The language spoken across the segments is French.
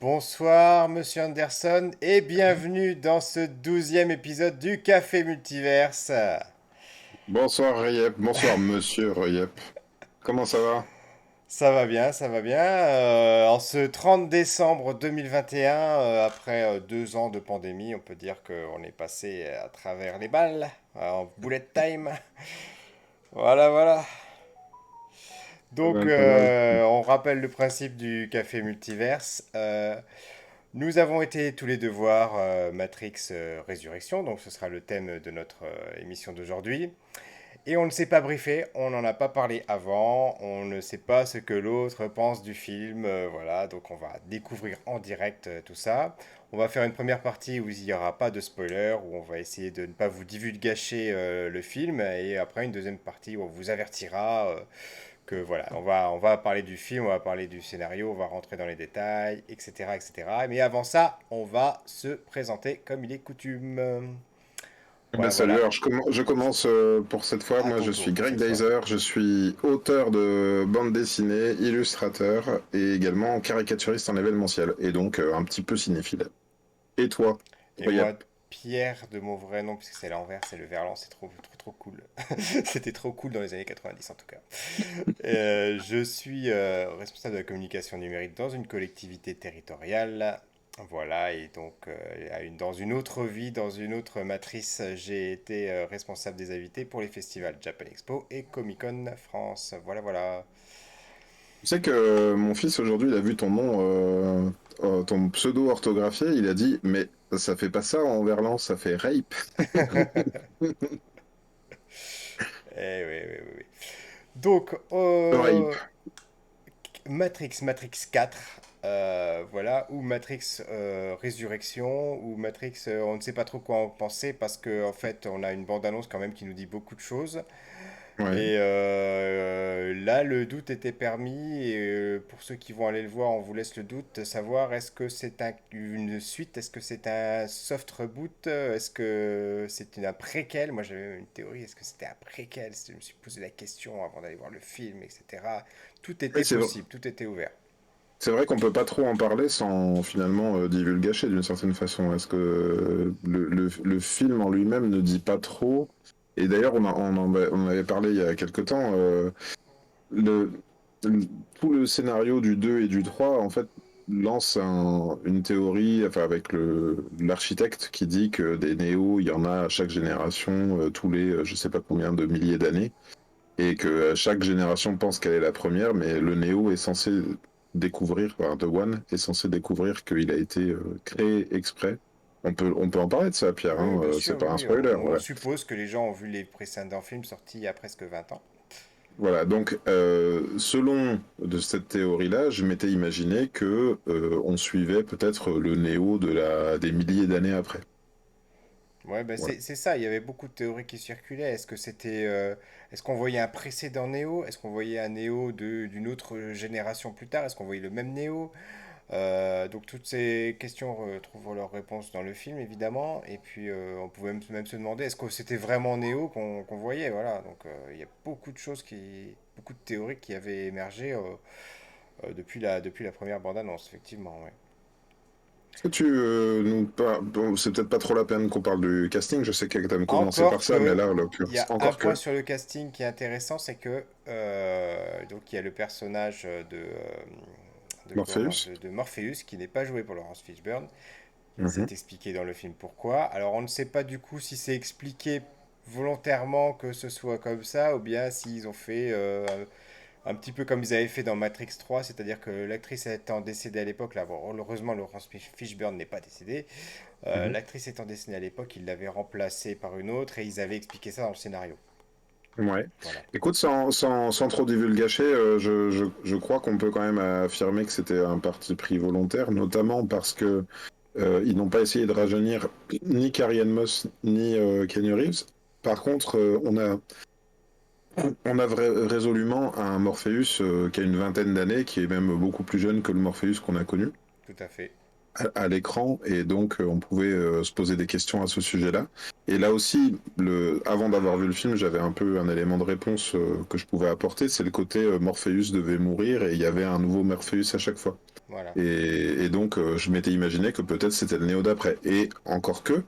Bonsoir, monsieur Anderson, et bienvenue dans ce 12e épisode du Café Multiverse. Bonsoir Rayep, bonsoir Monsieur Rayep. Comment ça va? Ça va bien, ça va bien. En ce 30 décembre 2021, après 2 ans de pandémie, on peut dire qu'on est passé à travers les balles, en bullet time. Voilà, voilà. Pas Donc, mal, pas mal. on rappelle le principe du Café Multiverse. Nous avons été tous les deux voir Matrix Résurrection, donc ce sera le thème de notre émission d'aujourd'hui. Et on ne s'est pas briefé, on n'en a pas parlé avant, on ne sait pas ce que l'autre pense du film, voilà, donc on va découvrir en direct tout ça. On va faire une première partie où il n'y aura pas de spoiler, où on va essayer de ne pas vous divulgacher le film, et après une deuxième partie où on vous avertira que voilà, on va parler du film, on va parler du scénario, on va rentrer dans les détails, etc., etc. Mais avant ça, on va se présenter comme il est coutume. Eh ben, Voilà, salut, voilà, alors je commence pour cette fois. à Moi je ton suis tour Greg cette fois. Deiser, je suis auteur de bande dessinée, illustrateur et également caricaturiste en événementiel et donc un petit peu cinéphile. Et toi, Et moi, Rayep? Pierre de mon vrai nom, puisque c'est l'envers, c'est le Verlan, c'est trop, trop, trop cool. C'était trop cool dans les années 90 en tout cas. Je suis responsable de la communication numérique dans une collectivité territoriale. Voilà, et donc dans une autre vie, dans une autre matrice, j'ai été responsable des invités pour les festivals Japan Expo et Comic Con France. Voilà, voilà. Tu sais que mon fils aujourd'hui il a vu ton nom, ton pseudo orthographié, il a dit mais ça fait pas ça en verlan, ça fait rape. Oui, oui, oui, oui. Donc, Rape. Matrix 4, voilà, ou Matrix Résurrection, ou Matrix, on ne sait pas trop quoi en penser parce qu'en en fait, on a une bande-annonce quand même qui nous dit beaucoup de choses. Ouais. Et là, le doute était permis. Et pour ceux qui vont aller le voir, on vous laisse le doute de savoir est-ce que c'est une suite, est-ce que c'est un soft reboot, est-ce que c'est un préquel. Moi, j'avais une théorie, est-ce que c'était un préquel? Je me suis posé la question avant d'aller voir le film, etc. Tout Oui, était possible, tout était ouvert. c'est vrai qu'on peut pas trop en parler sans finalement divulgacher d'une certaine façon. Est-ce que le film en lui-même ne dit pas trop? Et d'ailleurs, on en avait parlé il y a quelque temps. Le, le- Tout le scénario du 2 et du 3 en fait, lance une théorie, enfin, avec l'architecte qui dit que des néos, il y en a à chaque génération, tous les je sais pas combien de milliers d'années et que chaque génération pense qu'elle est la première, mais le Néo est censé découvrir, enfin, The One est censé découvrir qu'il a été créé exprès. On peut en parler de ça, Pierre, Oui, hein, bien c'est sûr, oui, pas un oui. spoiler, On ouais. suppose que les gens ont vu les précédents films sortis il y a presque 20 ans. Voilà, donc selon de cette théorie-là, je m'étais imaginé que on suivait peut-être le Néo des milliers d'années après. Ouais, bah Voilà. c'est ça, il y avait beaucoup de théories qui circulaient. Est-ce qu'on voyait un précédent Néo? Est-ce qu'on voyait un Néo d'une autre génération plus tard? Est-ce qu'on voyait le même Néo? Donc toutes ces questions trouvent leur réponse dans le film, évidemment. Et puis on pouvait même se demander, est-ce que c'était vraiment Néo qu'on voyait? Voilà, donc il y a beaucoup de théories qui avaient émergé depuis la première bande-annonce, effectivement, ouais. Est-ce que tu bon, c'est peut-être pas trop la peine qu'on parle du casting, je sais que tu as commencé par Encore ça, mais que, là, en il y l'occurrence, a un encore point que. sur le casting qui est intéressant, c'est que donc il y a le personnage Morpheus. de Morpheus qui n'est pas joué pour Laurence Fishburne. Mhm. C'est expliqué dans le film pourquoi. Alors on ne sait pas du coup si c'est expliqué volontairement que ce soit comme ça ou bien s'ils ont fait un petit peu comme ils avaient fait dans Matrix 3, c'est-à-dire que l'actrice étant décédée à l'époque, là, bon, heureusement Laurence Fishburne n'est pas décédée. Mhm. L'actrice étant décédée à l'époque, ils l'avaient remplacée par une autre et ils avaient expliqué ça dans le scénario. Ouais. Voilà. Écoute, sans trop divulgacher, je crois qu'on peut quand même affirmer que c'était un parti pris volontaire, notamment parce que ils n'ont pas essayé de rajeunir ni Carrie-Anne Moss ni Keanu Reeves. Par contre, on a résolument un Morpheus qui a une vingtaine d'années, qui est même beaucoup plus jeune que le Morpheus qu'on a connu. Tout à fait. à l'écran, et donc on pouvait se poser des questions à ce sujet-là. Et là aussi, avant d'avoir vu le film, j'avais un peu un élément de réponse que je pouvais apporter, c'est le côté Morpheus devait mourir et il y avait un nouveau Morpheus à chaque fois. Voilà. Et donc je m'étais imaginé que peut-être c'était le Néo d'après. Et encore que,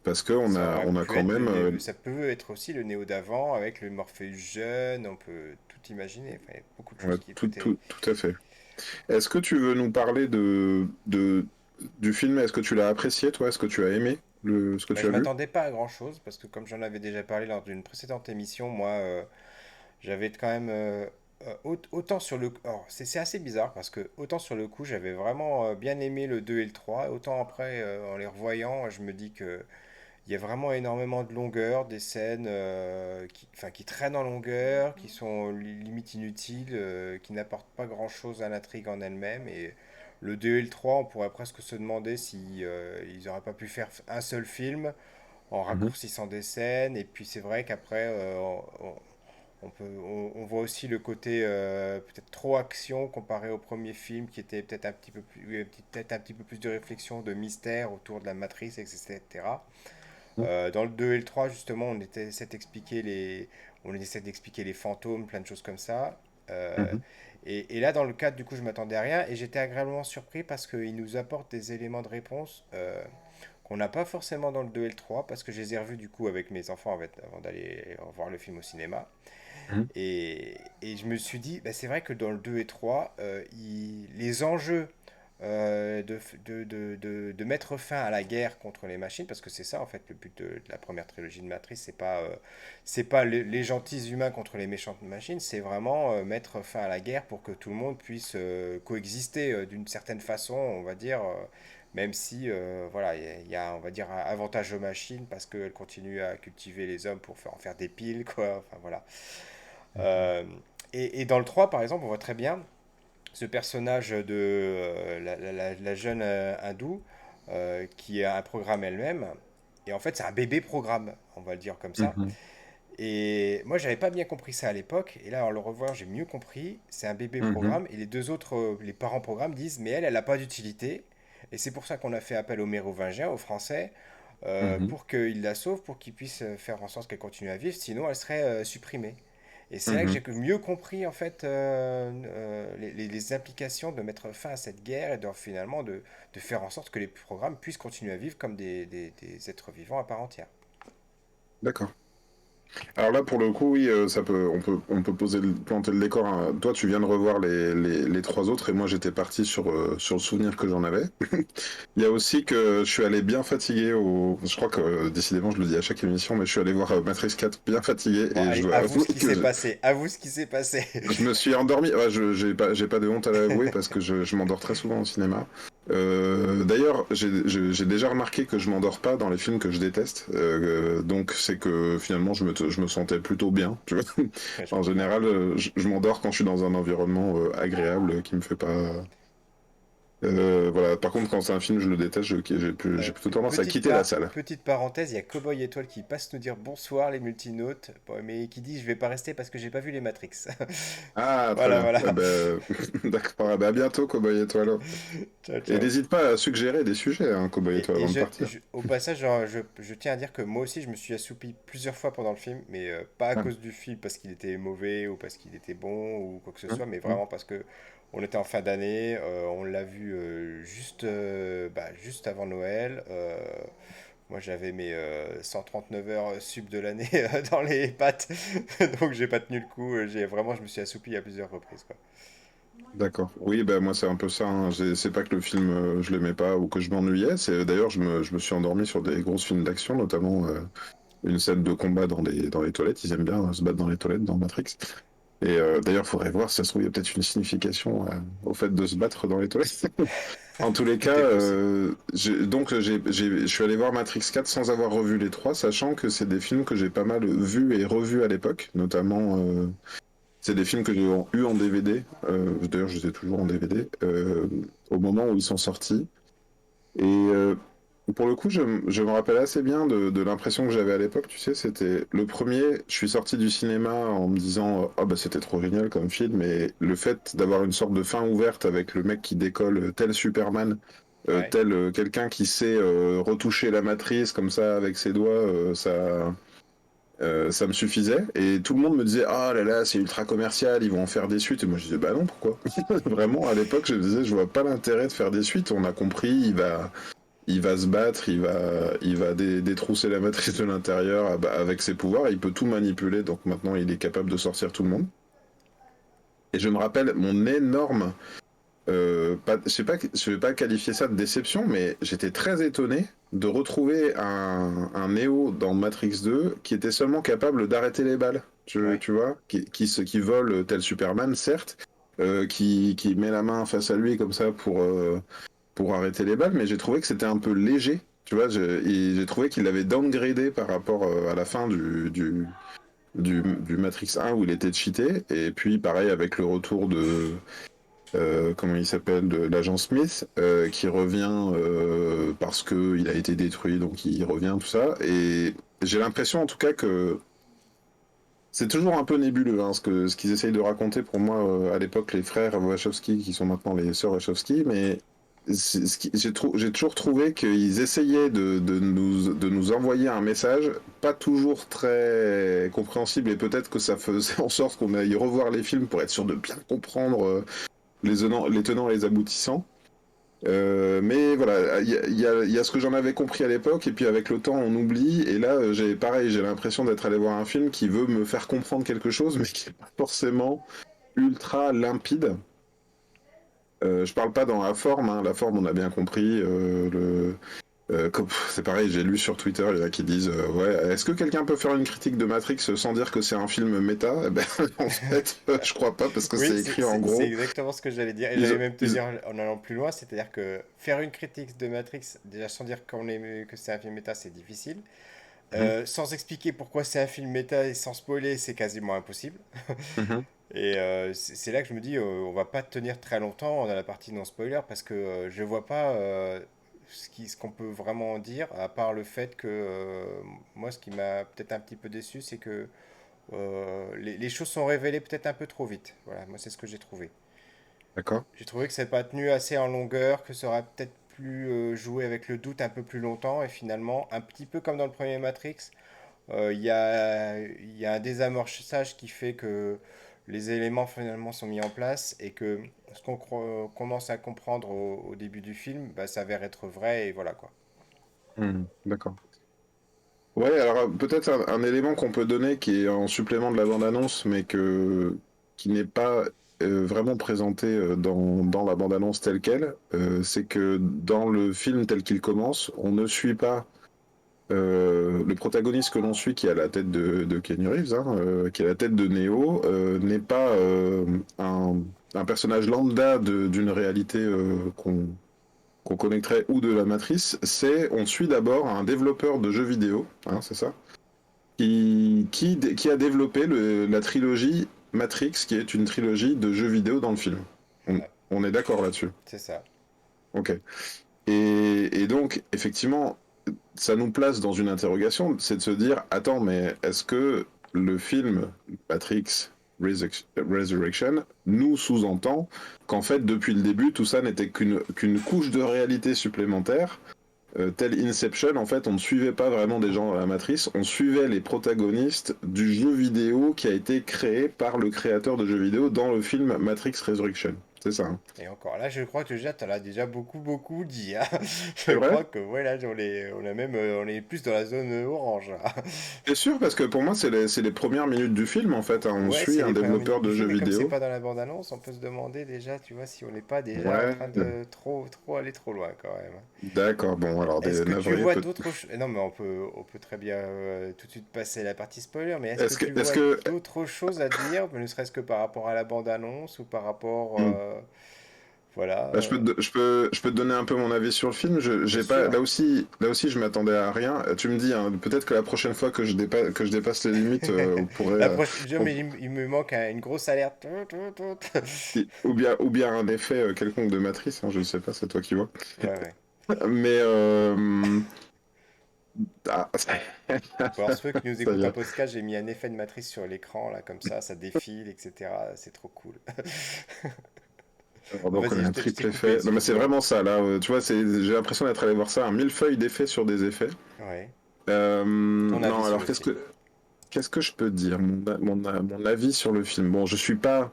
parce qu'on Ça a, aurait on a pu quand être même... ça peut être aussi le Néo d'avant avec le Morpheus jeune, on peut tout imaginer. Enfin, il y a beaucoup de ouais, choses qui étaient. tout à fait. Est-ce que tu veux nous parler du film? Est-ce que tu l'as apprécié, toi? Est-ce que tu as aimé ce que Bah, tu je as vu? m'attendais pas à grand-chose parce que comme j'en avais déjà parlé lors d'une précédente émission, moi j'avais quand même autant sur le alors, c'est assez bizarre parce que autant sur le coup j'avais vraiment bien aimé le 2 et le 3, autant après en les revoyant, je me dis que il y a vraiment énormément de longueur, des scènes qui traînent en longueur, qui sont limite inutiles, qui n'apportent pas grand-chose à l'intrigue en elle-même. Et le 2 et le 3, on pourrait presque se demander si ils n'auraient pas pu faire un seul film en Mhm. raccourcissant des scènes. Et puis c'est vrai qu'après, on voit aussi le côté peut-être trop action comparé au premier film qui était peut-être un petit peu plus, peut-être un petit peu plus de réflexion, de mystère autour de la matrice, etc. Dans le 2 et le 3, justement, on essaie d'expliquer les fantômes, plein de choses comme ça. Euh, Mhm. et là, dans le cadre, du coup, je m'attendais à rien et j'étais agréablement surpris parce qu'il nous apporte des éléments de réponse qu'on n'a pas forcément dans le 2 et le 3 parce que je les ai revus, du coup, avec mes enfants avant d'aller voir le film au cinéma. Mhm. Et je me suis dit, bah, c'est vrai que dans le 2 et 3, les enjeux de mettre fin à la guerre contre les machines, parce que c'est ça en fait le but de la première trilogie de Matrice, c'est pas les gentils humains contre les méchantes machines, c'est vraiment mettre fin à la guerre pour que tout le monde puisse coexister d'une certaine façon, on va dire, même si voilà, on va dire un avantage aux machines parce qu'elles continuent à cultiver les hommes pour en faire des piles, quoi, enfin voilà. Mhm. Euh, et dans le 3 par exemple, on voit très bien ce personnage de la jeune hindoue qui a un programme elle-même. Et en fait, c'est un bébé programme, on va le dire comme ça. Mhm. Et moi, j'avais pas bien compris ça à l'époque. Et là, en le revoyant, j'ai mieux compris. C'est un bébé Mhm. programme. Et les deux autres, les parents programmes, disent, mais elle n'a pas d'utilité. Et c'est pour ça qu'on a fait appel aux Mérovingiens, aux Français, Mhm. pour qu'ils la sauvent, pour qu'ils puissent faire en sorte qu'elle continue à vivre. Sinon, elle serait supprimée. Et c'est là que Mhm. j'ai mieux compris en fait les implications de mettre fin à cette guerre et finalement de faire en sorte que les programmes puissent continuer à vivre comme des êtres vivants à part entière. D'accord. Alors là, pour le coup, oui, on peut planter le décor, hein. Toi, tu viens de revoir les trois autres, et moi, j'étais parti sur le souvenir que j'en avais. Il y a aussi que je suis allé bien fatigué je crois que, décidément, je le dis à chaque émission, mais je suis allé voir Matrix 4 bien fatigué, Bon, et je allez, dois avoue avouer ce qui que s'est passé. Avoue ce qui s'est passé. je me suis endormi. Ouais, j'ai pas de honte à l'avouer parce que je m'endors très souvent au cinéma. D'ailleurs, j'ai déjà remarqué que je m'endors pas dans les films que je déteste. Donc c'est que finalement je me sentais plutôt bien. Tu vois. Je En comprends. général, je m'endors quand je suis dans un environnement agréable qui me fait pas. Voilà. Par contre, quand c'est un film, je le déteste. J'ai plutôt tendance à quitter la salle. Petite parenthèse, il y a Cowboy Étoile qui passe nous dire bonsoir les multinautes, bon, mais qui dit je vais pas rester parce que j'ai pas vu les Matrix. Ah, très Voilà, bien. voilà. Eh ben, d'accord. Ah ben, à bientôt, Cowboy Étoile. Ciao, Et ciao. n'hésite pas à suggérer des sujets, hein, Cowboy Étoile, Et avant de partir. au passage, je tiens à dire que moi aussi, je me suis assoupi plusieurs fois pendant le film, mais pas à Ah. cause du film parce qu'il était mauvais ou parce qu'il était bon ou quoi que ce Hum, soit, mais hum. vraiment parce que on était en fin d'année, on l'a vu juste avant Noël. Moi, j'avais mes 139 heures sub de l'année dans les pattes, donc j'ai pas tenu le coup. Je me suis assoupi à plusieurs reprises, quoi. D'accord. Oui, ben moi c'est un peu ça, hein. C'est pas que le film je l'aimais pas ou que je m'ennuyais. C'est d'ailleurs je me suis endormi sur des grosses films d'action, notamment une scène de combat dans les toilettes. Ils aiment bien se battre dans les toilettes dans Matrix. Et d'ailleurs, faudrait voir si ça se trouve il y a peut-être une signification au fait de se battre dans les toilettes. En tous les cas, Tout est possible. je suis allé voir Matrix 4 sans avoir revu les trois, sachant que c'est des films que j'ai pas mal vus et revus à l'époque, notamment. C'est des films que j'ai eu en DVD. D'ailleurs, je les ai toujours en DVD au moment où ils sont sortis. Et pour le coup, je me rappelle assez bien de l'impression que j'avais à l'époque. Tu sais, c'était le premier. Je suis sorti du cinéma en me disant, ah bah c'était trop génial comme film. Et le fait d'avoir une sorte de fin ouverte avec le mec qui décolle tel Superman Ouais. tel quelqu'un qui sait retoucher la matrice comme ça avec ses doigts, ça me suffisait. Et tout le monde me disait ah là là, c'est ultra commercial, ils vont en faire des suites. Et moi je disais bah non, pourquoi? Vraiment, à l'époque, je me disais je vois pas l'intérêt de faire des suites. On a compris, il va se battre, il va détrousser la matrice de l'intérieur avec ses pouvoirs, il peut tout manipuler, donc maintenant il est capable de sortir tout le monde. Et je me rappelle mon énorme, je vais pas qualifier ça de déception, mais j'étais très étonné de retrouver un Neo dans Matrix 2 qui était seulement capable d'arrêter les balles, Ouais. tu vois, qui vole tel Superman, certes, qui met la main face à lui comme ça pour arrêter les balles, mais j'ai trouvé que c'était un peu léger. Tu vois, j'ai trouvé qu'il avait downgradé par rapport à la fin du Matrix 1 où il était cheaté. Et puis, pareil, avec le retour de. Comment il s'appelle, de l'agent Smith, qui revient parce qu'il a été détruit, donc il revient, tout ça. Et j'ai l'impression, en tout cas, que c'est toujours un peu nébuleux, hein, ce qu'ils essayent de raconter pour moi à l'époque, les frères Wachowski, qui sont maintenant les sœurs Wachowski, mais j'ai toujours trouvé qu'ils essayaient de nous envoyer un message pas toujours très compréhensible, et peut-être que ça faisait en sorte qu'on aille revoir les films pour être sûr de bien comprendre les tenants et les aboutissants. Mais voilà, il y a ce que j'en avais compris à l'époque, et puis avec le temps on oublie, et là j'ai l'impression d'être allé voir un film qui veut me faire comprendre quelque chose, mais qui est pas forcément ultra limpide. Je parle pas dans la forme, hein. La forme on a bien compris. C'est pareil, j'ai lu sur Twitter, il y en a qui disent ouais, est-ce que quelqu'un peut faire une critique de Matrix sans dire que c'est un film méta? Eh ben, en fait, je crois pas, parce que Oui, c'est écrit en c'est gros. exactement ce que j'allais dire. Et Ils, j'allais même te ils- dire en allant plus loin, c'est-à-dire que faire une critique de Matrix, déjà sans dire que c'est un film méta, c'est difficile. Mhm, Sans expliquer pourquoi c'est un film méta et sans spoiler, c'est quasiment impossible. mhm. Et c'est là que je me dis, on va pas tenir très longtemps dans la partie non spoiler parce que je vois pas ce qu'on peut vraiment dire, à part le fait que moi, ce qui m'a peut-être un petit peu déçu, c'est que les choses sont révélées peut-être un peu trop vite. Voilà, moi, c'est ce que j'ai trouvé. D'accord. J'ai trouvé que ça n'a pas tenu assez en longueur, que ça aurait peut-être pu jouer avec le doute un peu plus longtemps, et finalement, un petit peu comme dans le premier Matrix, il y a un désamorçage qui fait que les éléments finalement sont mis en place et que ce qu'on commence à comprendre au début du film bah, s'avère être vrai et voilà quoi. D'accord. Ouais, alors peut-être un élément qu'on peut donner qui est en supplément de la bande-annonce, mais qui n'est pas vraiment présenté dans la bande-annonce telle quelle, c'est que dans le film tel qu'il commence, on ne suit pas le protagoniste que l'on suit, qui a la tête de Keanu Reeves, hein, qui a la tête de Neo, n'est pas un personnage lambda d'une réalité qu'on connecterait ou de la matrice. On suit d'abord un développeur de jeux vidéo, hein, c'est ça, qui a développé la trilogie Matrix, qui est une trilogie de jeux vidéo dans le film. On, Ouais, on est d'accord là-dessus. c'est ça. Ok. Et donc, effectivement, ça nous place dans une interrogation, c'est de se dire, attends, mais est-ce que le film Matrix Resurrection nous sous-entend qu'en fait, depuis le début, tout ça n'était qu'une couche de réalité supplémentaire, tel Inception, en fait, on ne suivait pas vraiment des gens à la matrice, on suivait les protagonistes du jeu vidéo qui a été créé par le créateur de jeux vidéo dans le film Matrix Resurrection. C'est ça, hein. Et encore là, je crois que déjà, tu as déjà beaucoup, beaucoup dit, hein. Je C'est vrai? crois que ouais, là, on est plus dans la zone orange, là. C'est sûr, parce que pour moi, c'est les premières minutes du film, en fait, hein. On Ouais, suit c'est un les premières développeur minutes du de jeux film, et comme c'est vidéo. pas dans la bande-annonce, on peut se demander déjà, tu vois, si on n'est pas déjà en Ouais, train de trop, trop aller trop loin quand même. d'accord, bon, alors Est-ce des que tu navrés, vois peut d'autres choses? Non, mais on peut très bien tout de suite passer à la partie spoiler, mais est-ce que Est-ce que, tu est-ce vois que, d'autres choses à dire, ne serait-ce que par rapport à la bande-annonce ou par rapport, hmm. voilà, Bah, je peux te donner un peu mon avis sur le film. bien J'ai pas, sûr. là aussi, je m'attendais à rien. Tu me dis, hein, peut-être que la prochaine fois que je dépasse les limites, on pourrait, La prochaine, on- mais il me manque une grosse alerte. Tout, tout, tout. ou bien un effet quelconque de matrice, hein, je ne sais pas, c'est toi qui vois. Ouais, ouais. Mais, ah, Pour ceux qui nous ça y écoutent en est. podcast, j'ai mis un effet de matrice sur l'écran, là, comme ça défile, etc. C'est trop cool. Alors, donc on a Vas-y, un je t'ai triple coupé, effet. Non mais c'est excuse-moi. vraiment ça là. Tu vois, j'ai l'impression d'être allé voir ça, un millefeuille d'effets sur des effets. Ouais. Ton Non, avis sur alors le film? qu'est-ce que je peux te dire mon avis sur le film. Bon, je suis pas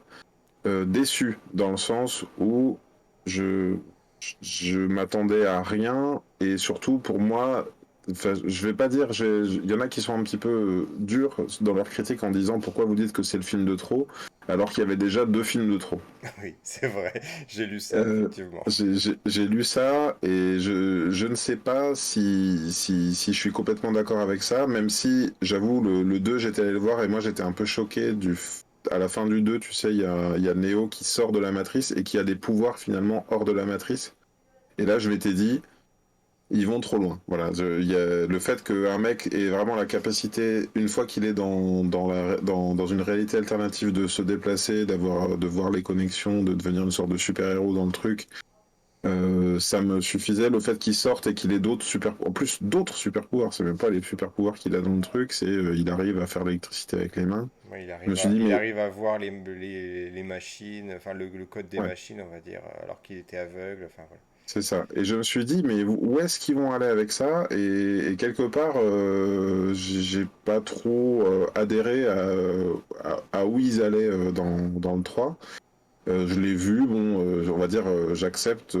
déçu dans le sens où je, je m'attendais à rien et surtout pour moi, enfin, je vais pas dire, il y en a qui sont un petit peu durs dans leur critique en disant pourquoi vous dites que c'est le film de trop alors qu'il y avait déjà deux films de trop. Oui, c'est vrai, j'ai lu ça, Euh, effectivement. j'ai lu ça et je ne sais pas si je suis complètement d'accord avec ça, même si j'avoue le 2 j'étais allé le voir et moi j'étais un peu choqué à la fin du 2 tu sais, il y a Neo qui sort de la matrice et qui a des pouvoirs finalement hors de la matrice. Et là je m'étais dit, ils vont trop loin. Voilà, il y a le fait qu'un mec ait vraiment la capacité, une fois qu'il est dans une réalité alternative, de se déplacer, de voir les connexions, de devenir une sorte de super-héros dans le truc. Ça me suffisait le fait qu'il sorte et qu'il ait en plus d'autres super pouvoirs. C'est même pas les super pouvoirs qu'il a dans le truc, c'est il arrive à faire l'électricité avec les mains. Ouais, Je me suis dit il mais arrive à voir les machines, enfin le code des ouais, machines, on va dire, alors qu'il était aveugle, enfin voilà. c'est ça. Et je me suis dit mais où est-ce qu'ils vont aller avec ça et quelque part j'ai pas trop adhéré à où ils allaient dans le 3. Je l'ai vu, bon, on va dire, j'accepte,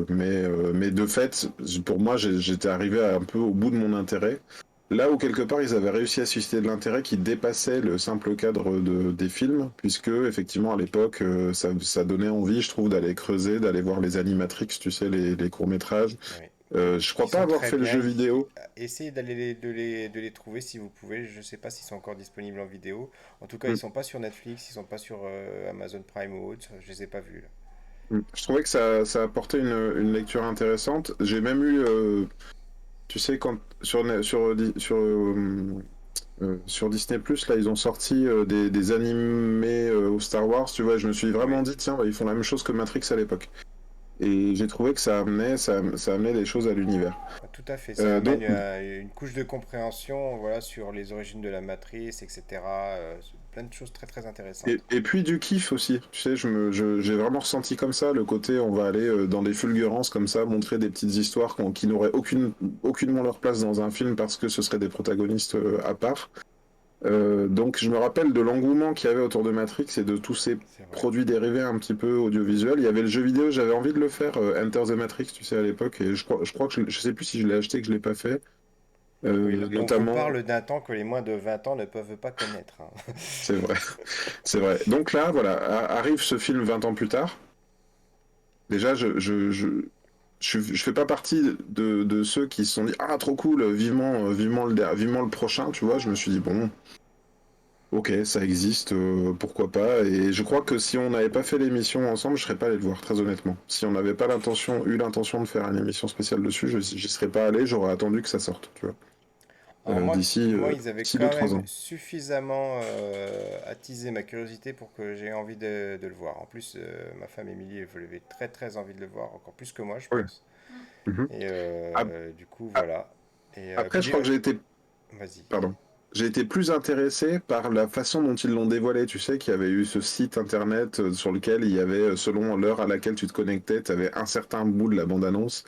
mais de fait, pour moi, j'étais arrivé un peu au bout de mon intérêt. Là où quelque part ils avaient réussi à susciter de l'intérêt qui dépassait le simple cadre des films, puisque effectivement à l'époque ça donnait envie, je trouve, d'aller creuser, d'aller voir les animatrix, tu sais, les courts-métrages. Ouais. Je Qui crois pas sont avoir très fait le bien. jeu vidéo. Essayez de les trouver si vous pouvez. Je sais pas s'ils sont encore disponibles en vidéo. En tout cas, ils Mm, sont pas sur Netflix, ils sont pas sur Amazon Prime ou autre. Je les ai pas vus là. mm. Je trouvais que ça apportait une lecture intéressante. J'ai même eu, tu sais, quand sur Disney Plus, là, ils ont sorti des animés au Star Wars, tu vois, je me suis vraiment Oui. dit, tiens, bah, ils font la même chose que Matrix à l'époque. Et j'ai trouvé que ça amenait des choses à l'univers. Tout à fait, ça amène Donc, une couche de compréhension, voilà, sur les origines de la matrice, etc. Plein de choses très très intéressantes. et puis du kiff aussi, tu sais, j'ai vraiment ressenti comme ça le côté, on va aller dans des fulgurances comme ça, montrer des petites histoires qui n'auraient aucunement leur place dans un film parce que ce seraient des protagonistes à part. Donc je me rappelle de l'engouement qu'il y avait autour de Matrix et de tous ces C'est vrai. produits dérivés un petit peu audiovisuels. Il y avait le jeu vidéo, j'avais envie de le faire, Enter the Matrix, tu sais, à l'époque, et je crois que je sais plus si je l'ai acheté, que je l'ai pas fait. Oui, on Notamment, parle d'un temps que les moins de 20 ans ne peuvent pas connaître, hein. c'est vrai, c'est vrai. Donc là, voilà, arrive ce film 20 ans plus tard. Déjà, je fais pas partie de ceux qui se sont dit, ah, trop cool, vivement le prochain, tu vois. Je me suis dit, bon, ok, ça existe, pourquoi pas. Et je crois que si on n'avait pas fait l'émission ensemble, je serais pas allé le voir, très honnêtement. Si on n'avait pas eu l'intention de faire une émission spéciale dessus, j'y serais pas allé, j'aurais attendu que ça sorte, tu vois. Alors moi, ils avaient D'ici quand 2-3 même ans. suffisamment attisé ma curiosité pour que j'ai envie de le voir. En plus, ma femme Émilie, elle avait très très envie de le voir, encore plus que moi, je Ouais. pense. Mhm. Et Ap- du coup, ap- voilà. Et Après, puis, je crois que vas-y. pardon, j'ai été plus intéressé par la façon dont ils l'ont dévoilé. Tu sais qu'il y avait eu ce site internet sur lequel il y avait, selon l'heure à laquelle tu te connectais, tu avais un certain bout de la bande-annonce.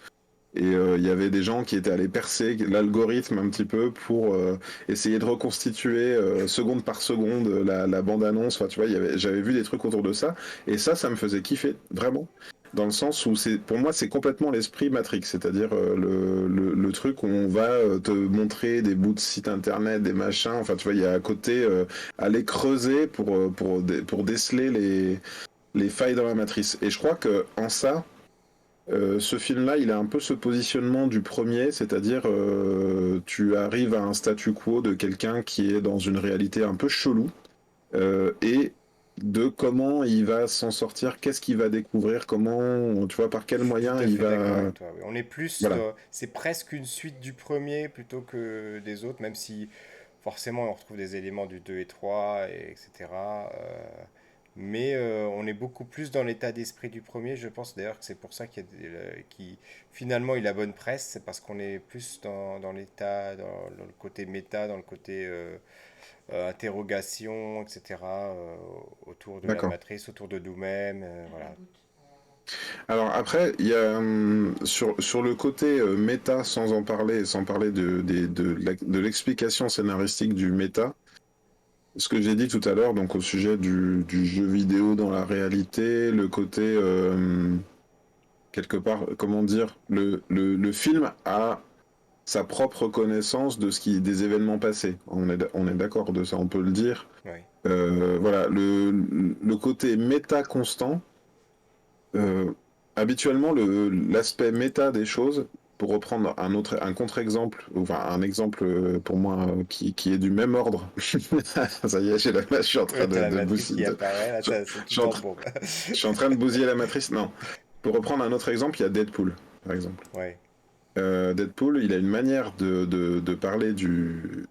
Et il y avait des gens qui étaient allés percer l'algorithme un petit peu pour essayer de reconstituer seconde par seconde la bande-annonce. Enfin, tu vois, j'avais vu des trucs autour de ça. Et ça me faisait kiffer, vraiment. Dans le sens où pour moi, c'est complètement l'esprit Matrix. C'est-à-dire le truc où on va te montrer des bouts de sites internet, des machins. Enfin, tu vois, il y a à côté aller creuser pour déceler les failles dans la matrice. Et je crois que en ça, ce film-là, il a un peu ce positionnement du premier, c'est-à-dire tu arrives à un statu quo de quelqu'un qui est dans une réalité un peu chelou et de comment il va s'en sortir, qu'est-ce qu'il va découvrir, comment, tu vois, par quel Je suis tout moyen à il fait d'accord va. avec toi. Oui. On est plus Voilà, c'est presque une suite du premier plutôt que des autres, même si forcément on retrouve des éléments du 2 et 3, etc. Mais on est beaucoup plus dans l'état d'esprit du premier. Je pense d'ailleurs que c'est pour ça finalement il a bonne presse. C'est parce qu'on est plus dans l'état, dans le côté méta, dans le côté interrogation, etc. Autour de la d'accord. matrice, autour de nous-mêmes. Voilà. Alors après, il y a sur le côté méta, sans en parler, sans parler de l'explication scénaristique du méta, ce que j'ai dit tout à l'heure, donc au sujet du jeu vidéo dans la réalité, le côté quelque part, comment dire, le film a sa propre connaissance de des événements passés. On est d'accord de ça, on peut le dire. Oui, Voilà, le côté méta constant. Euh, Habituellement, l'aspect méta des choses, pour reprendre un contre-exemple, enfin un exemple pour moi qui est du même ordre. Ça y est, je suis en train t'as la de matrice bousiller. qui apparaît, là, Je, c'est je suis tout en, en train- bombe. je suis en train de bousiller la matrice. Non. Pour reprendre un autre exemple, il y a Deadpool, par exemple. Ouais, Deadpool, il a une manière de parler de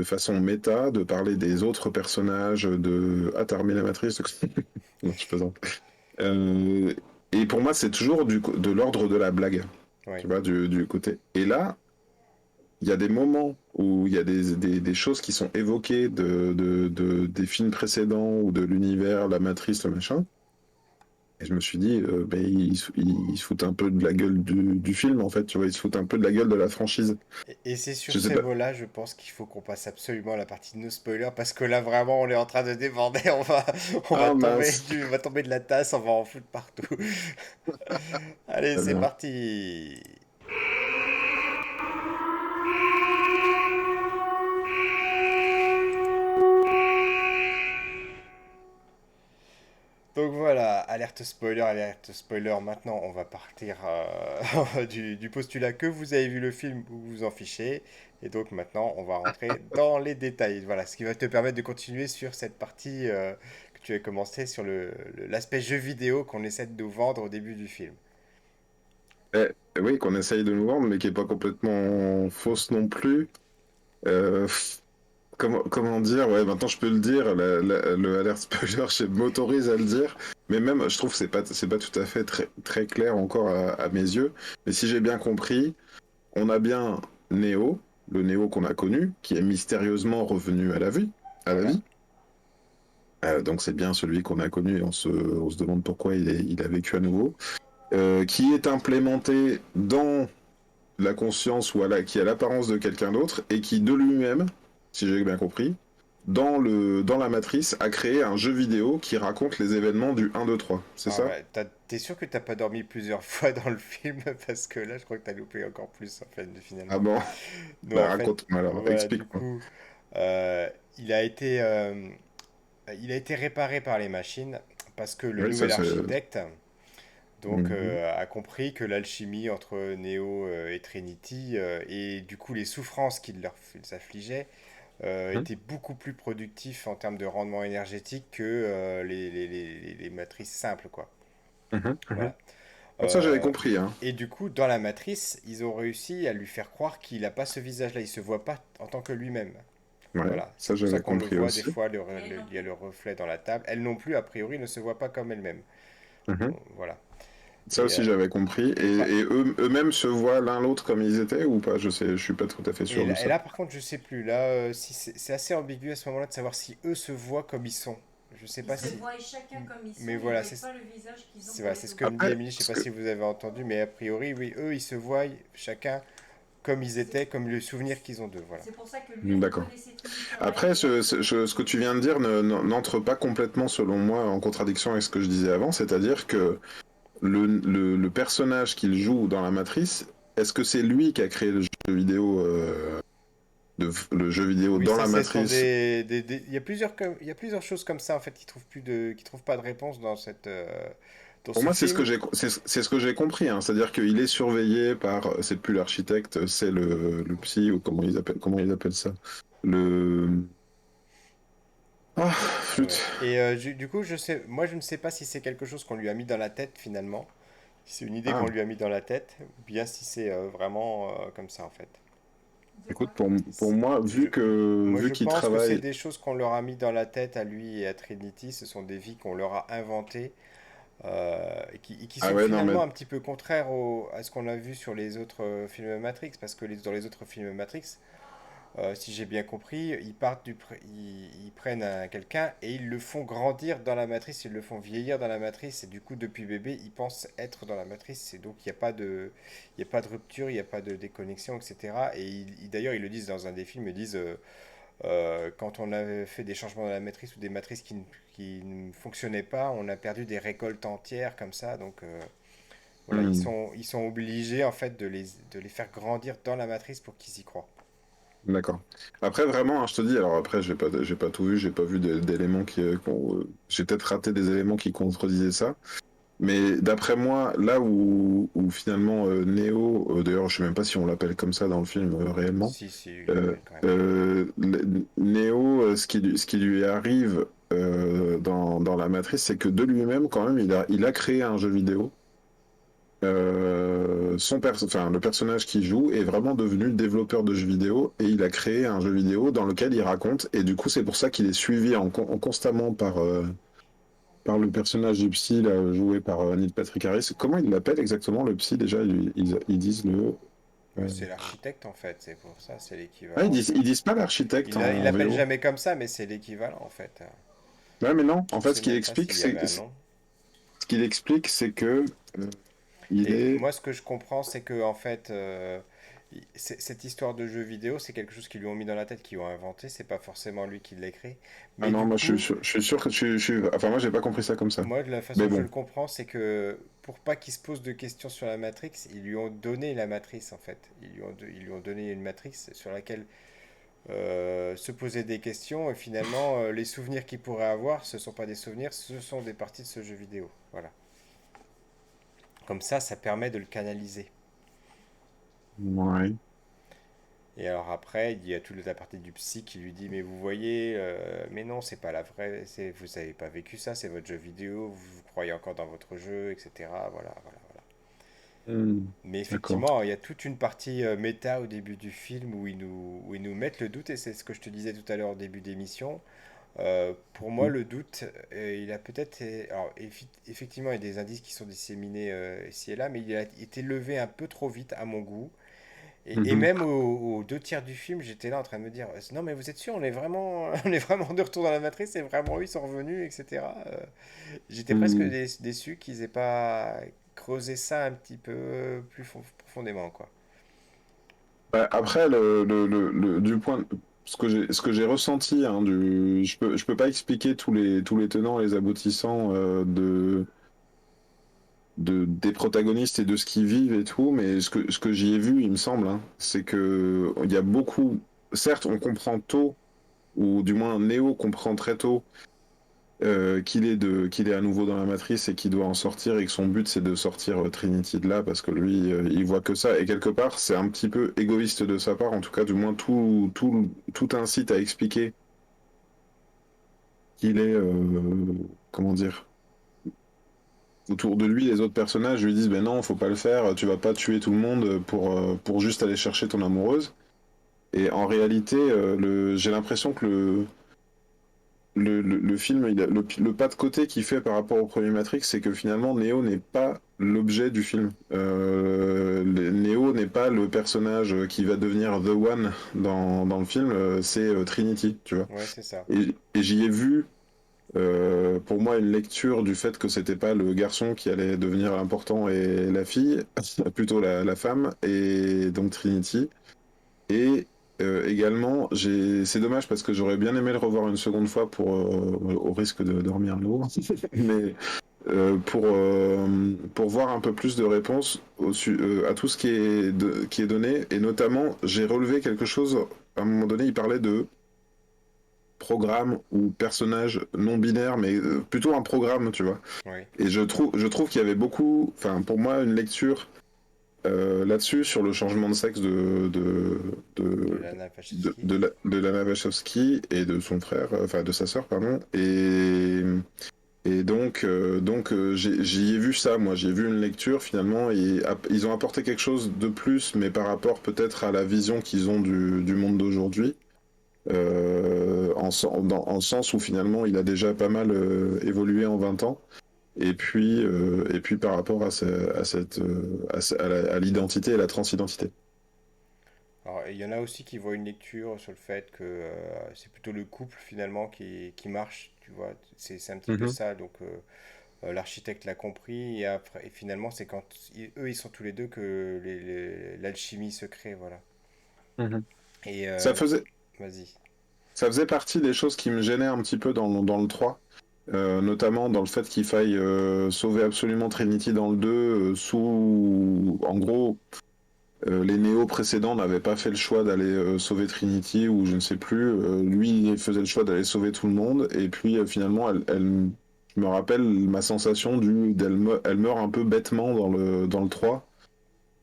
façon méta, de parler des autres personnages, Ah, t'as remis la matrice? Non, je plaisante. Euh, et pour moi, c'est toujours de l'ordre de la blague, tu ouais. vois, du côté. Et là, il y a des moments où il y a des choses qui sont évoquées des films précédents ou de l'univers, la matrice, le machin. Et je me suis dit, ben, ils se foutent un peu de la gueule du film, en fait, tu vois, ils se foutent un peu de la gueule de la franchise. Et c'est sur Je sais ces pas. mots-là, je pense qu'il faut qu'on passe absolument à la partie no spoiler parce que là vraiment on est en train de déborder, on va Ah tomber mince. on va tomber de la tasse, on va en foutre partout. Allez, Très c'est bien. parti. Donc voilà, alerte spoiler. Maintenant, on va partir du postulat que vous avez vu le film, vous vous en fichez. Et donc maintenant, on va rentrer dans les détails. Voilà, ce qui va te permettre de continuer sur cette partie que tu as commencé sur l'aspect jeu vidéo qu'on essaie de nous vendre au début du film. Eh, oui, qu'on essaye de nous vendre, mais qui est pas complètement fausse non plus. Euh, comment dire? Ouais, maintenant je peux le dire, le alert spoiler, je m'autorise à le dire, mais même, je trouve que c'est pas tout à fait très clair encore à mes yeux. Mais si j'ai bien compris, on a bien Neo, le Neo qu'on a connu, qui est mystérieusement revenu à la Voilà. vie. Donc c'est bien celui qu'on a connu et on se demande pourquoi il a vécu à nouveau. Qui est implémenté dans la conscience ou qui a l'apparence de quelqu'un d'autre et qui de lui-même, si j'ai bien compris, dans la matrice, a créé un jeu vidéo qui raconte les événements du 1, 2, 3. C'est Ah ça? ouais, t'es sûr que t'as pas dormi plusieurs fois dans le film parce que là, je crois que t'as loupé encore plus en fait, Ah finalement. bon? Non, Bah en fait, raconte-moi alors, voilà, du explique-moi. coup, euh, il a été, euh, il a été réparé par les machines parce que le Oui, ça nouvel c'est. architecte donc, Mhm. a compris que l'alchimie entre Neo et Trinity et du coup les souffrances qu'il leur affligeait Mhm. étaient beaucoup plus productifs en termes de rendement énergétique que les matrices simples, quoi. Mhm. Mhm. Voilà. Bon, ça j'avais Euh, compris, hein. et du coup, dans la matrice, ils ont réussi à lui faire croire qu'il n'a pas ce visage-là, il se voit pas en tant que lui-même. Ouais, Voilà, ça c'est pour ça j'avais qu'on le compris voit des aussi. fois, Elle non il y a plus. le reflet dans la table. Elle non plus, a priori, ne se voit pas comme elle-même. Mhm. Voilà. Ça Et, aussi j'avais compris. Et eux-mêmes se voient l'un l'autre comme ils étaient ou pas? Je suis pas tout à fait sûr de et ça. là, par contre, je sais plus. Là, si c'est assez ambigu à ce moment-là de savoir si eux se voient comme ils sont. Je sais Ils pas se si. voient chacun comme ils Mais sont, mais ils ne voilà, voient pas le visage qu'ils ont c'est pour voilà, les c'est ce que autres. me dit Après, Émilie. Je sais ce pas que, si vous avez entendu, mais a priori, oui, eux, ils se voient chacun comme ils C'est étaient, comme le souvenir qu'ils ont d'eux. Voilà. c'est pour ça que lui d'accord. reconnaissait Trinity en Après, arrivant. ce que tu viens de dire n'entre pas complètement, selon moi, en contradiction avec ce que je disais avant, c'est-à-dire que le personnage qu'il joue dans la Matrice, est-ce que c'est lui qui a créé le jeu vidéo, le jeu vidéo Oui, dans ça, la ce sont Matrice? il y a il y a plusieurs choses comme ça en fait qui trouvent pas de réponse dans dans Pour ce moi, film. c'est ce que j'ai compris, hein. C'est-à-dire qu'il est surveillé par, c'est plus l'architecte, c'est le psy, ou comment ils appellent ça? Le, ah, flûte. Ouais. Et du coup, moi, je ne sais pas si c'est quelque chose qu'on lui a mis dans la tête finalement, si c'est une idée qu'on Ah, lui a mis dans la tête, ou bien si c'est vraiment comme ça en fait. De écoute, quoi? pour moi, Je, moi, vu je qu'il pense que c'est travaille, des choses qu'on leur a mis dans la tête à lui et à Trinity. Ce sont des vies qu'on leur a inventées et qui ah sont ouais, non, mais finalement un petit peu contraires à ce qu'on a vu sur les autres films Matrix, parce que dans les autres films Matrix, si j'ai bien compris, ils prennent quelqu'un et ils le font grandir dans la matrice, ils le font vieillir dans la matrice et du coup depuis bébé ils pensent être dans la matrice et donc il y a pas de rupture, il n'y a pas de déconnexion, etc. Et d'ailleurs ils le disent dans un des films, ils disent quand on a fait des changements dans la matrice ou des matrices qui ne fonctionnaient pas, on a perdu des récoltes entières comme ça, donc voilà, Hmm, ils sont obligés en fait de les faire grandir dans la matrice pour qu'ils y croient. d'accord. Après, vraiment, hein, je te dis, alors après, j'ai pas tout vu, j'ai pas vu d'éléments j'ai peut-être raté des éléments qui contredisaient ça. Mais d'après moi, là où finalement Neo, d'ailleurs, je sais même pas si on l'appelle comme ça dans le film réellement, Si, si, il l'appelle quand même. Neo, ce qui lui arrive dans la Matrice, c'est que de lui-même, quand même, il a créé un jeu vidéo. Enfin, le personnage qui joue est vraiment devenu développeur de jeux vidéo et il a créé un jeu vidéo dans lequel il raconte. Et du coup, c'est pour ça qu'il est suivi constamment par le personnage du psy là, joué par Neil Patrick Harris. Comment ils l'appellent exactement le psy déjà? Ils disent le. C'est l'architecte en fait, c'est pour ça, c'est Ah, l'équivalent. ils disent pas l'architecte Il en l'appelle VO. jamais comme ça, mais c'est l'équivalent en fait. Ouais, mais non. En Je fait, sais même pas s'il y avait un ce nom. qu'il explique, c'est que il Et est. moi, ce que je comprends, c'est que en fait, cette histoire de jeu vidéo, c'est quelque chose qu'ils lui ont mis dans la tête, qu'ils ont inventé. C'est pas forcément lui qui l'a créé. Ah Mais non, du moi coup, je suis sûr que enfin, moi j'ai pas compris ça comme ça. moi, de la Mais façon que je bon. le comprends, c'est que pour pas qu'il se pose de questions sur la Matrix, ils lui ont donné la matrice en fait. Ils lui ont donné une matrice sur laquelle se poser des questions et finalement, les souvenirs qu'il pourrait avoir, ce sont pas des souvenirs, ce sont des parties de ce jeu vidéo. Voilà. Comme ça permet de le canaliser. Ouais. Et alors après, il y a toute la partie du psy qui lui dit, mais vous voyez, mais non, c'est pas la vraie, vous avez pas vécu ça, c'est votre jeu vidéo, vous croyez encore dans votre jeu, etc. Voilà, voilà, voilà. Hmm. Mais D'accord. effectivement, il y a toute une partie méta au début du film où ils nous mettent le doute, et c'est ce que je te disais tout à l'heure au début d'émission. Pour moi, le doute, il a peut-être. Alors, effectivement, il y a des indices qui sont disséminés ici et là, mais il a été levé un peu trop vite à mon goût. Et Mhm. même aux deux tiers du film, j'étais là en train de me dire, non, mais vous êtes sûr, on est vraiment, on est vraiment de retour dans la matrice, c'est vraiment eux, ils sont revenus, etc. J'étais presque Hmm. déçu qu'ils aient pas creusé ça un petit peu plus profondément, quoi. Bah, après, du point, ce que j'ai ressenti, hein, je peux pas expliquer tous les tenants et les aboutissants des protagonistes et de ce qu'ils vivent et tout, mais ce que j'y ai vu, il me semble, hein, c'est que il y a beaucoup. Certes, on comprend tôt, ou du moins Neo comprend très tôt qu'il est à nouveau dans la matrice et qu'il doit en sortir et que son but c'est de sortir Trinity de là parce que lui il voit que ça et quelque part c'est un petit peu égoïste de sa part, en tout cas du moins tout incite à expliquer qu'il est comment dire, autour de lui les autres personnages lui disent ben non faut pas le faire, tu vas pas tuer tout le monde pour juste aller chercher ton amoureuse, et en réalité j'ai l'impression que le film, le pas de côté qu'il fait par rapport au premier Matrix, c'est que finalement Neo n'est pas l'objet du film. Neo n'est pas le personnage qui va devenir The One dans le film, c'est Trinity, tu vois. Ouais, c'est ça. Et j'y ai vu, pour moi, une lecture du fait que c'était pas le garçon qui allait devenir l'important et la fille, plutôt la femme, et donc Trinity. Et également, c'est dommage parce que j'aurais bien aimé le revoir une seconde fois au risque de dormir lourd, mais pour voir un peu plus de réponses à tout ce qui est donné. Et notamment, j'ai relevé quelque chose, à un moment donné, il parlait de programme ou personnage non binaire, mais plutôt un programme, tu vois. Oui. Et je trouve qu'il y avait beaucoup, enfin pour moi, une lecture là-dessus, sur le changement de sexe De Lana Wachowski. de Lana Wachowski et de son frère, enfin de sa sœur, pardon. Et donc j'y ai vu ça, moi, j'ai vu une lecture finalement, et ils ont apporté quelque chose de plus, mais par rapport peut-être à la vision qu'ils ont du monde d'aujourd'hui, en sens où finalement il a déjà pas mal évolué en 20 ans. Et puis par rapport à l'identité et la transidentité. Alors, il y en a aussi qui voient une lecture sur le fait que c'est plutôt le couple finalement qui marche, tu vois. C'est un petit peu Mhm, ça. Donc, l'architecte l'a compris et, après, et finalement, c'est quand eux, ils sont tous les deux que l'alchimie se crée, voilà. mhm. Et Ça faisait, vas-y. Ça faisait partie des choses qui me gênaient un petit peu dans le 3, notamment dans le fait qu'il faille sauver absolument Trinity dans le 2, en gros, les Néo précédents n'avaient pas fait le choix d'aller sauver Trinity, ou je ne sais plus, lui il faisait le choix d'aller sauver tout le monde, et puis finalement, je me rappelle ma sensation elle meurt un peu bêtement dans le 3.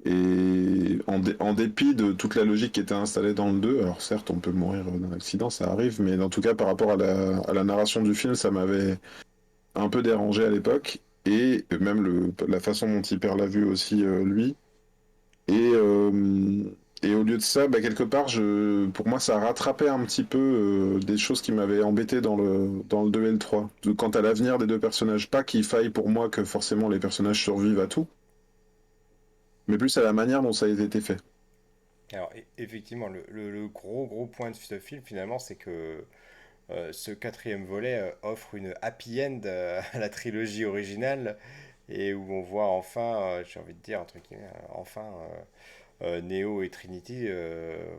Et en dépit de toute la logique qui était installée dans le 2, alors certes on peut mourir d'un accident, ça arrive, mais en tout cas par rapport à la narration du film, ça m'avait un peu dérangé à l'époque, et même la façon dont il perd la vue aussi, lui. Et, et au lieu de ça, bah, quelque part, pour moi, ça a rattrapé un petit peu des choses qui m'avaient embêté dans le 2 et le 3. Quant à l'avenir des deux personnages, pas qu'il faille pour moi que forcément les personnages survivent à tout, mais plus à la manière dont ça a été fait. Alors, effectivement, le gros point de ce film, finalement, c'est que ce quatrième volet offre une happy end à la trilogie originale et où on voit enfin, j'ai envie de dire, entre guillemets, enfin, Neo et Trinity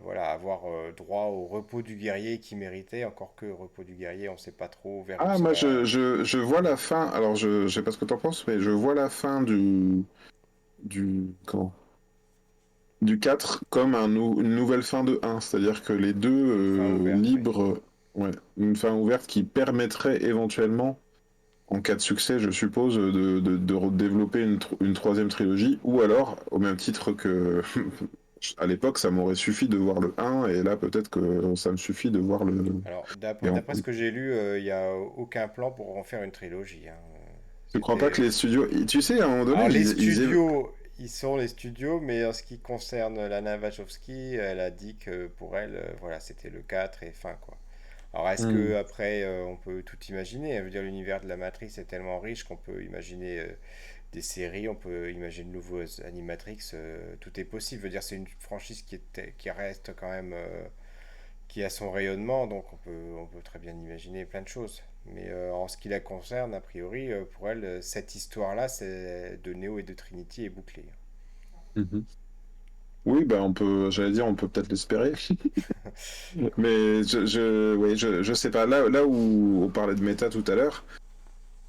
voilà, avoir droit au repos du guerrier qui méritait, encore que repos du guerrier, on ne sait pas trop vers où Ah, ça moi, va. je vois la fin. Alors, je sais pas ce que t'en penses, mais je vois la fin comment? Du 4 comme une nouvelle fin de un. C'est-à-dire que les deux Une fin ouverte, oui. libres, ouais, une fin ouverte qui permettrait éventuellement, en cas de succès, je suppose, de redévelopper une troisième trilogie, ou alors, au même titre que à l'époque, ça m'aurait suffi de voir le un, et là, peut-être que ça me suffit de voir le. Alors, et en- d'après ce que j'ai lu, il n'y a aucun plan pour en faire une trilogie, hein. Tu crois pas que C'était. les studios. Tu sais, à un moment donné, Alors, les studios, ils sont les studios, mais en ce qui concerne Lana Wachowski, elle a dit que pour elle, voilà, c'était le 4 et fin, quoi. Alors, est-ce que Hmm. après, on peut tout imaginer? Je veux dire, l'univers de la Matrice est tellement riche qu'on peut imaginer des séries, on peut imaginer de nouveaux Animatrix, tout est possible. Je veux dire, c'est une franchise qui reste quand même, qui a son rayonnement, donc on peut très bien imaginer plein de choses. Mais en ce qui la concerne, a priori, pour elle, cette histoire-là, c'est de Neo et de Trinity est bouclée. Mhm. Oui, ben j'allais dire, on peut peut-être l'espérer. Mais oui, je sais pas. Là où on parlait de méta tout à l'heure,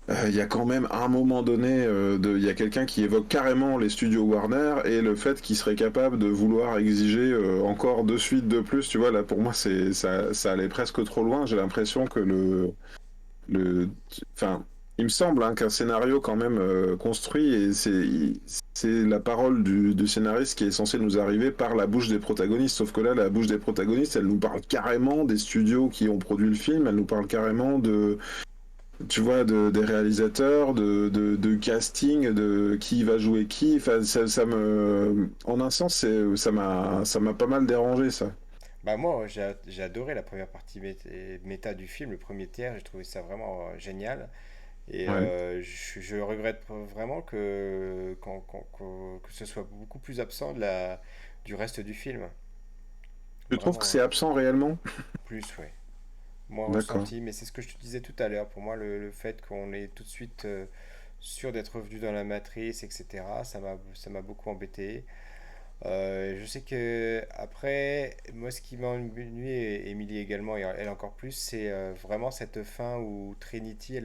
il y a quand même un moment donné, il y a quelqu'un qui évoque carrément les studios Warner et le fait qu'ils seraient capables de vouloir exiger encore deux suites de plus. Tu vois, là pour moi, ça allait presque trop loin. J'ai l'impression que le, enfin, il me semble hein, qu'un scénario quand même construit, et c'est la parole du scénariste qui est censé nous arriver par la bouche des protagonistes. Sauf que là, la bouche des protagonistes, elle nous parle carrément des studios qui ont produit le film, elle nous parle carrément tu vois, des réalisateurs, de casting, de qui va jouer qui. Enfin, en un sens, ça m'a pas mal dérangé ça. Bah moi, j'ai adoré la première partie méta du film, le premier tiers, j'ai trouvé ça vraiment génial. Et Ouais. je regrette vraiment que ce soit beaucoup plus absent du reste du film. Je trouve que Vraiment, c'est absent réellement. plus, ouais. Moins D'accord. ressenti, mais c'est ce que je te disais tout à l'heure. Pour moi, le fait qu'on est tout de suite sûr d'être revenu dans la matrice, etc., ça m'a beaucoup embêté. Je sais que après, moi, ce qui m'ennuie, et Emily également, et elle encore plus, c'est vraiment cette fin où Trinity,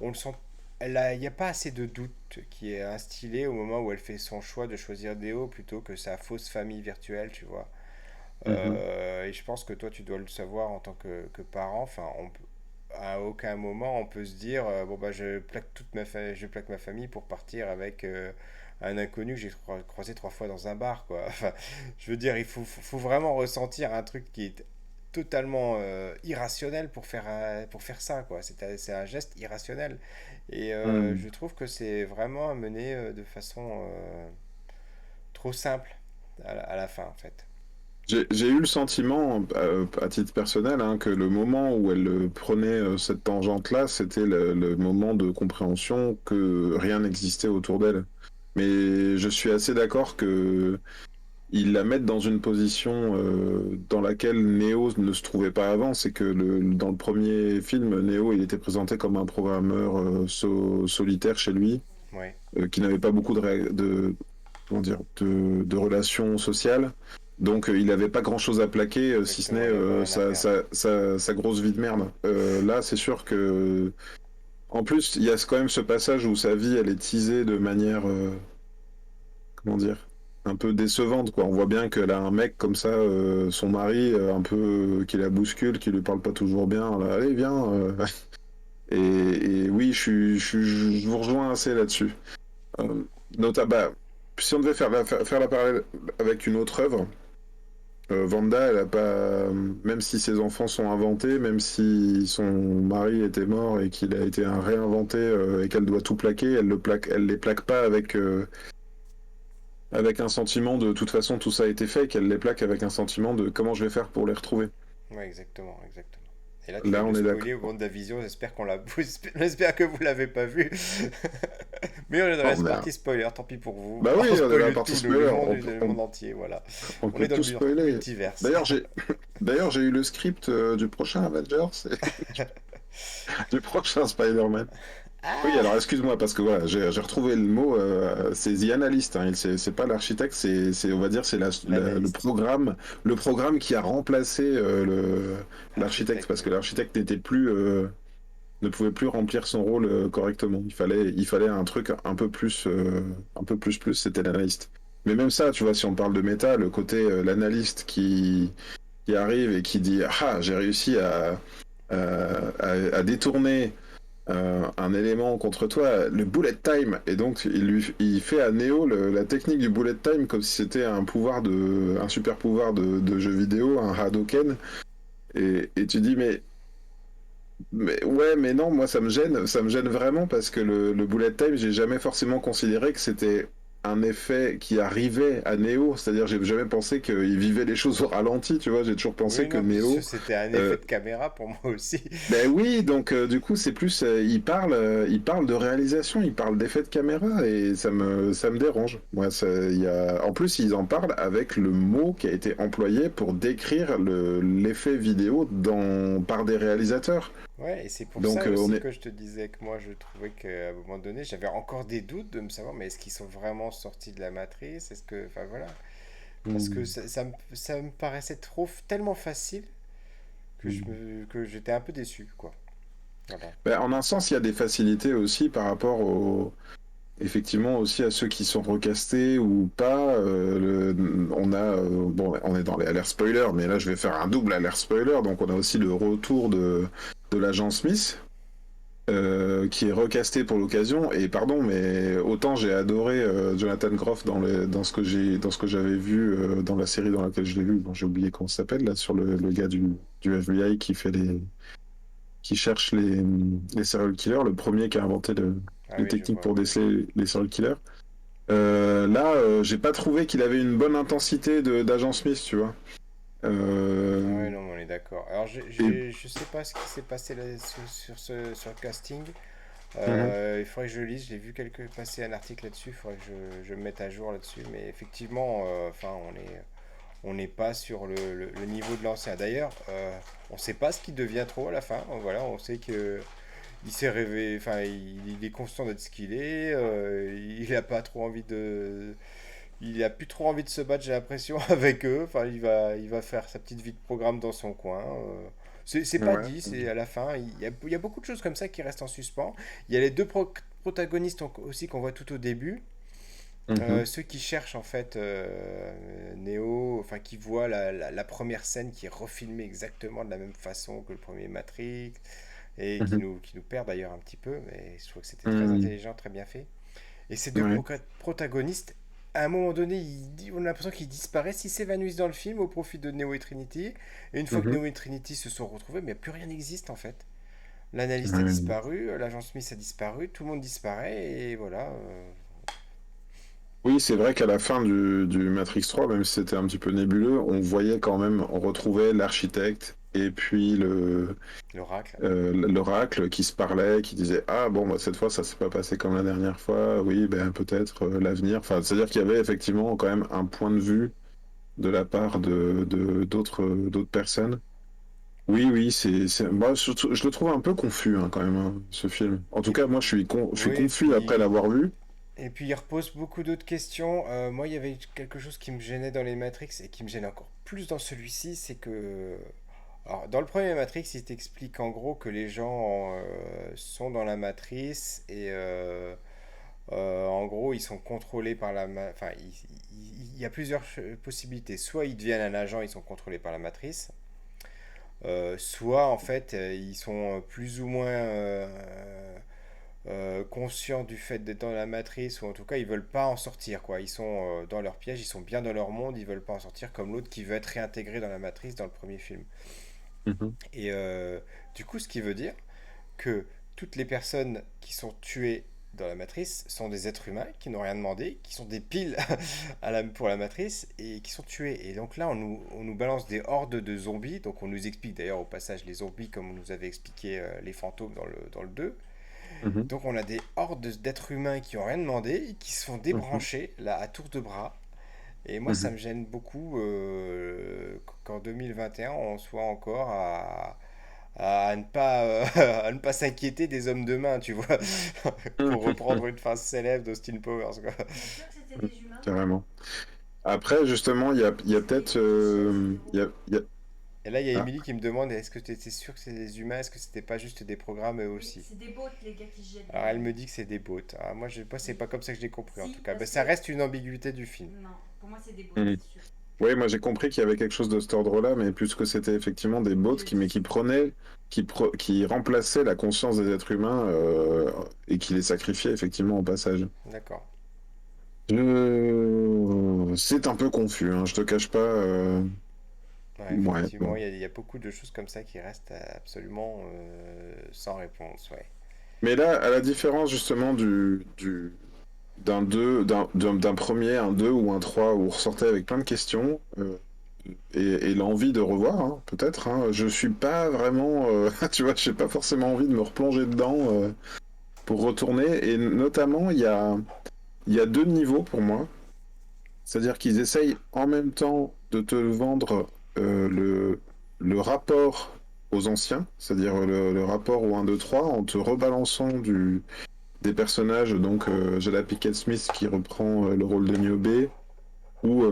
on le sent, il n'y a pas assez de doute qui est instillé au moment où elle fait son choix de choisir Déo plutôt que sa fausse famille virtuelle, tu vois. Mhm. Et je pense que toi, tu dois le savoir en tant que parent. Enfin, à aucun moment, on peut se dire, bon bah, je plaque ma famille pour partir avec un inconnu que j'ai croisé trois fois dans un bar, quoi. Enfin, je veux dire, faut vraiment ressentir un truc qui est totalement irrationnel pour faire ça, quoi. C'est un geste irrationnel. Et Mhm. je trouve que c'est vraiment mené de façon trop simple à la fin, en fait. J'ai eu le sentiment, à titre personnel, hein, que le moment où elle prenait cette tangente-là, c'était le moment de compréhension que rien n'existait autour d'elle. Mais je suis assez d'accord que ils la mettent dans une position dans laquelle Neo ne se trouvait pas avant. C'est que dans le premier film, Neo, il était présenté comme un programmeur solitaire chez lui, Ouais, qui n'avait pas beaucoup comment dire, de relations sociales. Donc il n'avait pas grand-chose à plaquer, si ce exactement, n'est il avait rien à perdre. sa grosse vie de merde. Là, c'est sûr que... En plus, il y a quand même ce passage où sa vie, elle est teasée de manière... comment dire, un peu décevante, quoi. On voit bien qu'elle a un mec comme ça, son mari, un peu qui la bouscule, qui lui parle pas toujours bien. Là, allez, viens. Et oui, je vous rejoins assez là-dessus. Euh, bah, si on devait faire la parallèle avec une autre œuvre, Vanda, elle a pas, même si ses enfants sont inventés, même si son mari était mort et qu'il a été réinventé et qu'elle doit tout plaquer, elle les plaque pas avec un sentiment de toute façon tout ça a été fait, qu'elle les plaque avec un sentiment de comment je vais faire pour les retrouver. Ouais, exactement, exactement. Et là, tu viens Là, de le on est spoiler d'accord. au grand de la vision. J'espère qu'on l'a. J'espère que vous l'avez pas vu. Mais on est dans la Oh merde. partie spoiler. Tant pis pour vous. Bah oui, On on est dans la spoil partie tout spoiler, le monde entier. Voilà. on On est peut dans tout le spoiler. multiverse. D'ailleurs, j'ai d'ailleurs j'ai eu le script du prochain Avengers, du prochain Spider-Man. Oui, Ah! alors excuse-moi parce que voilà, j'ai retrouvé le mot, c'est The Analyst, hein, c'est pas l'architecte, on va dire c'est L'analyste. le programme qui a remplacé l'architecte parce L'architecte. que l'architecte ne pouvait plus remplir son rôle correctement. Il fallait un truc un peu plus, c'était l'analyste. Mais même ça, tu vois, si on parle de méta, le côté l'analyste qui arrive et qui dit ah j'ai réussi à détourner un élément contre toi, le bullet time, et donc il fait à Neo la technique du bullet time comme si c'était un super pouvoir de jeu vidéo, un Hadoken, et tu dis mais ouais, mais non, moi ça me gêne vraiment parce que le bullet time, j'ai jamais forcément considéré que c'était un effet qui arrivait à Neo, c'est-à-dire j'ai jamais pensé qu'il vivait les choses au ralenti, tu vois, j'ai toujours Oui, pensé que non, puisque Neo, c'était un effet euh, de caméra pour moi aussi. ben oui, donc du coup c'est plus, il parle de réalisation, il parle d'effet de caméra et ça me dérange. Moi, en plus ils en parlent avec le mot qui a été employé pour décrire l'effet vidéo par des réalisateurs. Ouais, et c'est pour Donc ça on aussi est, que je te disais que moi je trouvais qu'à un moment donné j'avais encore des doutes de me savoir mais est-ce qu'ils sont vraiment sortis de la matrice? Est-ce que. Enfin voilà. Parce que Hmm. ça me paraissait tellement facile Hmm. que j'étais un peu déçu, quoi. Voilà. Ben, en un sens, il y a des facilités aussi par rapport effectivement aussi à ceux qui sont recastés ou pas. Bon, on est dans les alertes spoilers, mais là je vais faire un double alert spoiler. Donc on a aussi le retour de l'agent Smith. Qui est recasté pour l'occasion et pardon mais autant j'ai adoré Jonathan Groff dans ce que j'avais vu dans la série dans laquelle je l'ai vu, bon j'ai oublié comment ça s'appelle là, sur le gars du FBI qui cherche les serial killers, le premier qui a inventé Ah les oui, je techniques vois, pour oui, oui. déceler les serial killers. Là, j'ai pas trouvé qu'il avait une bonne intensité d'agent Smith, tu vois. Ah Euh, oui, non, on est d'accord. Alors, et je sais pas ce qui s'est passé là, sur le casting. Mhm, Il faudrait que je lise. J'ai vu passer un article là-dessus. Il faudrait que je me mette à jour là-dessus. Mais effectivement, enfin, on n'est pas sur le niveau de l'ancien. D'ailleurs, on ne sait pas ce qui devient trop à la fin. Voilà, on sait que il s'est rêvé, enfin, il est conscient d'être ce qu'il est. Il a pas trop envie de, il a plus trop envie de se battre, j'ai l'impression, avec eux. Enfin, il va faire sa petite vie de programme dans son coin. C'est pas ouais. dit, c'est à la fin. Il y a beaucoup de choses comme ça qui restent en suspens. Il y a les deux protagonistes aussi qu'on voit tout au début. Mhm, Ceux qui cherchent en fait Neo, enfin qui voient la première scène qui est refilmée exactement de la même façon que le premier Matrix et mhm, qui nous perd d'ailleurs un petit peu, mais je trouve que c'était très mhm, intelligent, très bien fait. Et ces deux ouais. protagonistes, à un moment donné, on a l'impression qu'ils disparaissent, ils s'évanouissent dans le film au profit de Neo et Trinity. Et une fois que Mhm, Neo et Trinity se sont retrouvés, mais plus rien n'existe en fait. L'analyste a ouais. disparu, l'agent Smith a disparu, tout le monde disparaît et voilà. Oui, c'est vrai qu'à la fin du Matrix 3, même si c'était un petit peu nébuleux, on voyait quand même, on retrouvait l'architecte et puis L'oracle. l'oracle qui se parlait, qui disait ah bon bah, cette fois ça s'est pas passé comme la dernière fois, oui ben peut-être l'avenir. Enfin, c'est-à-dire qu'il y avait effectivement quand même un point de vue de la part d'autres personnes. Oui, oui, moi, je le trouve un peu confus hein, quand même, hein, ce film. En tout Et, cas, moi, je suis oui, et confus après puis, l'avoir vu. il repose beaucoup d'autres questions. Moi, il y avait quelque chose qui me gênait dans les Matrix et qui me gêne encore plus dans celui-ci, c'est que... Alors, dans le premier Matrix, il t'explique en gros que les gens sont dans la matrice et en gros, ils sont contrôlés par Enfin, il y a plusieurs possibilités. Soit ils deviennent un agent, ils sont contrôlés par la matrice. Soit en fait, ils sont plus ou moins conscients du fait d'être dans la matrice, ou en tout cas, ils veulent pas en sortir, quoi. Ils sont dans leur piège, ils sont bien dans leur monde, ils veulent pas en sortir, comme l'autre qui veut être réintégré dans la matrice dans le premier film. Mhm. Et du coup, ce qui veut dire que toutes les personnes qui sont tuées dans la matrice sont des êtres humains qui n'ont rien demandé, qui sont des piles pour la matrice et qui sont tués. Et donc là, on nous balance des hordes de zombies. Donc on nous explique d'ailleurs au passage les zombies comme on nous avait expliqué les fantômes dans le 2. Mhm. Donc on a des hordes d'êtres humains qui n'ont rien demandé et qui se font Mhm. débrancher là à tour de bras. Et moi, ça Mhm. me gêne beaucoup qu'en 2021, on soit encore à ne pas, à ne pas s'inquiéter des hommes de main, tu vois, pour reprendre une phrase célèbre d'Austin Powers, quoi. T'es sûr que c'était Mhm. des humains? Carrément. Après, justement, il y a C'était peut-être. des chaises, des Et là, il y a Ah, Émilie qui me demande, est-ce que tu étais sûr que c'était des humains? Est-ce que c'était pas juste des programmes eux Oui, aussi? c'est des bottes, les gars qui se jettent Alors, elle dedans. me dit que c'est des bots. Ah, moi, c'est Oui. pas comme ça que je l'ai compris, en tout Si, cas. Ben, parce ça que... reste une ambiguïté du film. Non, pour moi, c'est des bottes, mhm. c'est sûr. Oui, moi j'ai compris qu'il y avait quelque chose de cet ordre-là, mais plus que c'était effectivement des bots Je mais dis... qui remplaçaient la conscience des êtres humains et qui les sacrifiaient effectivement au passage. D'accord. C'est un peu confus, hein, je te cache pas. Ouais, Ouais, effectivement, bon. il y a beaucoup de choses comme ça qui restent absolument sans réponse, ouais. Mais là, à la différence justement d'un 2 d'un premier, un 2 ou un 3 où on ressortait avec plein de questions et l'envie de revoir, hein, peut-être, hein, je suis pas vraiment, tu vois, j'ai pas forcément envie de me replonger dedans pour retourner. Et notamment, il y a deux niveaux pour moi. C'est-à-dire qu'ils essayent en même temps de te vendre le rapport aux anciens, c'est-à-dire le rapport au 1, 2, 3, en te rebalançant des personnages, donc Jada Pinkett Smith qui reprend le rôle de Niobe, ou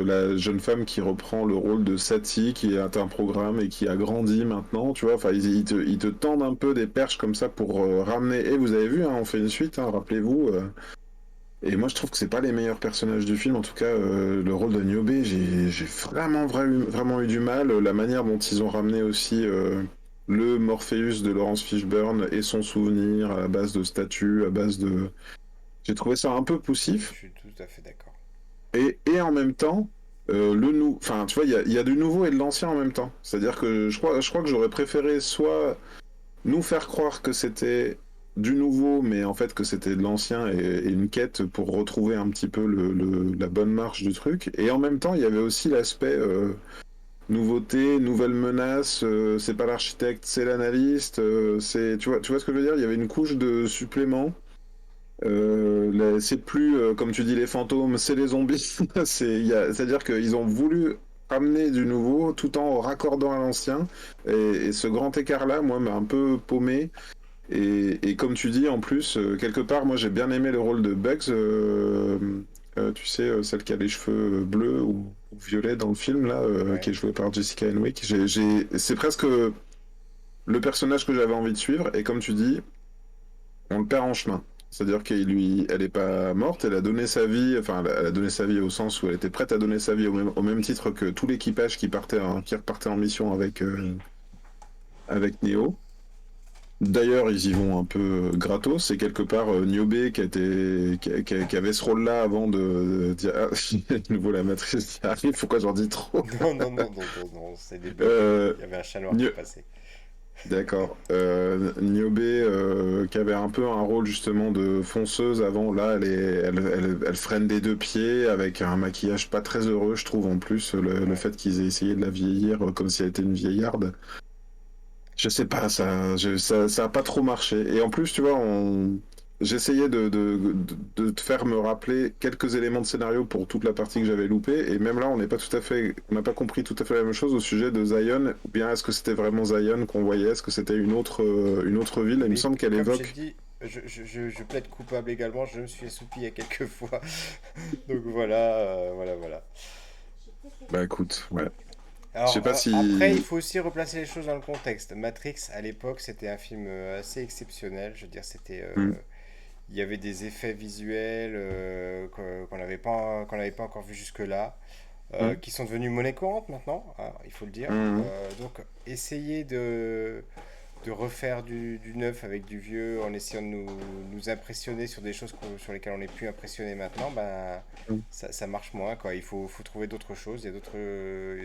la jeune femme qui reprend le rôle de Satie, qui est un programme et qui a grandi maintenant, tu vois, enfin ils te tendent un peu des perches comme ça pour ramener, et vous avez vu, hein, on fait une suite, hein, rappelez-vous, et moi je trouve que c'est pas les meilleurs personnages du film, en tout cas le rôle de Niobe, j'ai vraiment eu du mal, la manière dont ils ont ramené aussi le Morpheus de Laurence Fishburne et son souvenir à base de statues, à base de... J'ai trouvé ça un peu Je poussif. suis tout à fait d'accord. Et en même temps, enfin, tu vois, il y a du nouveau et de l'ancien en même temps. C'est-à-dire que je crois que j'aurais préféré soit nous faire croire que c'était du nouveau, mais en fait que c'était de l'ancien et une quête pour retrouver un petit peu la bonne marche du truc. Et en même temps, il y avait aussi l'aspect nouveauté, nouvelle menace, c'est pas l'architecte, c'est l'analyste, tu vois ce que je veux dire? Il y avait une couche de supplément c'est plus, comme tu dis, les fantômes, c'est les zombies. C'est-à-dire qu'ils ont voulu ramener du nouveau tout en raccordant à l'ancien. Et ce grand écart-là, moi, m'a un peu paumé. Et comme tu dis, en plus, quelque part, moi, j'ai bien aimé le rôle de Bugs. Tu sais, celle qui a les cheveux bleus ou violets dans le film, là, qui Ouais. est jouée par Jessica Henwick. C'est presque le personnage que j'avais envie de suivre. Et comme tu dis, on le perd en chemin. C'est-à-dire elle est pas morte, elle a donné sa vie, enfin, elle a donné sa vie au sens où elle était prête à donner sa vie au même titre que tout l'équipage qui repartait en mission avec Neo. D'ailleurs, ils y vont un peu gratos, et quelque part, Niobe, qui avait ce rôle-là avant de dire ah, de nouveau la matrice qui arrive, pourquoi j'en dis trop? Non, non, non, non, non, non, c'est des blagues. Euh, Il y avait un chat noir qui passait. D'accord. Niobe, qui avait un peu un rôle justement de fonceuse avant, là, elle freine des deux pieds avec un maquillage pas très heureux, je trouve, en plus, le Ouais. fait qu'ils aient essayé de la vieillir comme si elle était une vieillarde. Je sais pas, ça a pas trop marché. Et en plus, tu vois, j'essayais de te faire me rappeler quelques éléments de scénario pour toute la partie que j'avais loupée, et même là, on n'a pas compris tout à fait la même chose au sujet de Zion, ou bien est-ce que c'était vraiment Zion qu'on voyait, est-ce que c'était une autre ville, et il me Mais semble qu'elle comme j'ai évoque. dit, je plaide coupable également, je me suis essoupi il y a quelques fois. Donc voilà, voilà. Bah écoute, ouais. Je sais Alors pas après, il si. faut aussi replacer les choses dans le contexte. Matrix, à l'époque, c'était un film assez exceptionnel. Je veux dire, Hmm, il y avait des effets visuels qu'on n'avait pas encore vu jusque-là, hmm, qui sont devenus monnaie courante maintenant, hein, il faut le dire. hmm, Donc, essayer de refaire du neuf avec du vieux en essayant de nous impressionner sur des choses sur lesquelles on n'est plus impressionné maintenant, ben, hmm. ça marche moins, quoi. Faut trouver d'autres choses, il y a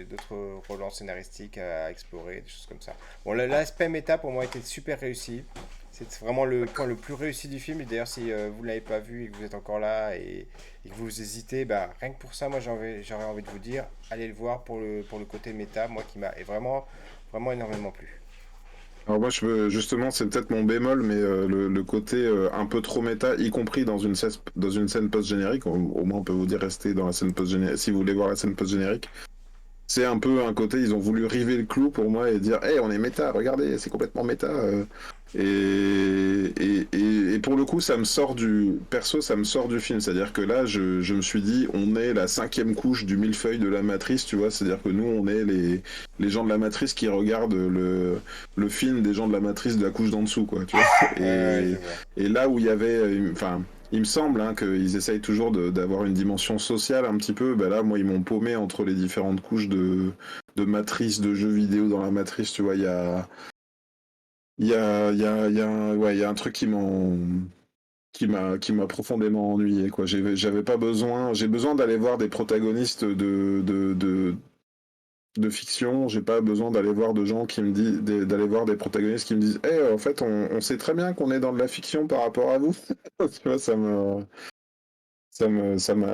d'autres relents scénaristiques à explorer, des choses comme ça. Bon, l'aspect méta pour moi était super réussi. C'est vraiment le point le plus réussi du film. Et d'ailleurs, si vous ne l'avez pas vu et que vous êtes encore là et que vous hésitez, bah, rien que pour ça, moi j'aurais envie de vous dire, allez le voir pour le côté méta, moi qui m'a vraiment énormément plu. Alors moi, justement, c'est peut-être mon bémol, mais le côté un peu trop méta, y compris dans une scène post-générique, au moins on peut vous dire rester dans la scène post-générique, si vous voulez voir la scène post-générique, c'est un peu un côté, ils ont voulu river le clou pour moi et dire, hey, on est méta, regardez, c'est complètement méta. Et pour le coup, ça me sort du film. C'est-à-dire que là, je me suis dit, on est la cinquième couche du millefeuille de la matrice, tu vois. C'est-à-dire que nous, on est les gens de la matrice qui regardent le film des gens de la matrice de la couche d'en dessous, quoi, tu vois. Ouais, je Et, vois. et là où il y avait, enfin, il me semble hein, qu'ils essayent toujours d'avoir une dimension sociale un petit peu. Ben là, moi, ils m'ont paumé entre les différentes couches de matrices, de jeux vidéo dans la matrice. Tu vois, il y a un truc qui m'a profondément ennuyé. Quoi. J'avais pas besoin. J'ai besoin d'aller voir des protagonistes de fiction. J'ai pas besoin d'aller voir de gens qui me disent, d'aller voir des protagonistes qui me disent, en fait, on sait très bien qu'on est dans de la fiction par rapport à vous. Tu vois,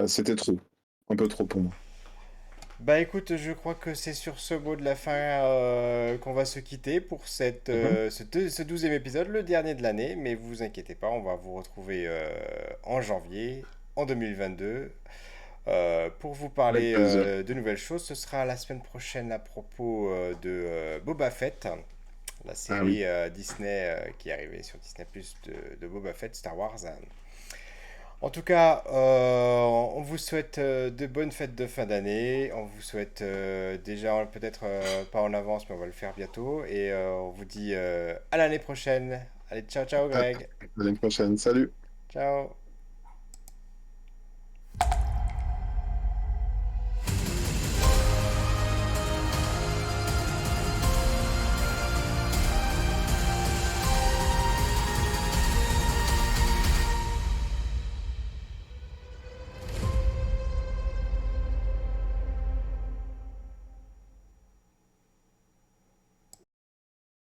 c'était trop. Un peu trop pour moi. Bah écoute, je crois que c'est sur ce mot de la fin qu'on va se quitter pour Mhm. ce 12e épisode, le dernier de l'année. Mais vous inquiétez pas, on va vous retrouver en janvier, en 2022, pour vous Avec parler plaisir. de nouvelles choses. Ce sera la semaine prochaine à propos de Boba Fett, la Ah oui. série Disney qui est arrivée sur Disney Plus de Boba Fett, Star Wars. En tout cas, on vous souhaite de bonnes fêtes de fin d'année. On vous souhaite déjà, peut-être pas en avance, mais on va le faire bientôt. Et on vous dit à l'année prochaine. Allez, ciao, ciao, À Greg. l'année prochaine. Salut. Ciao.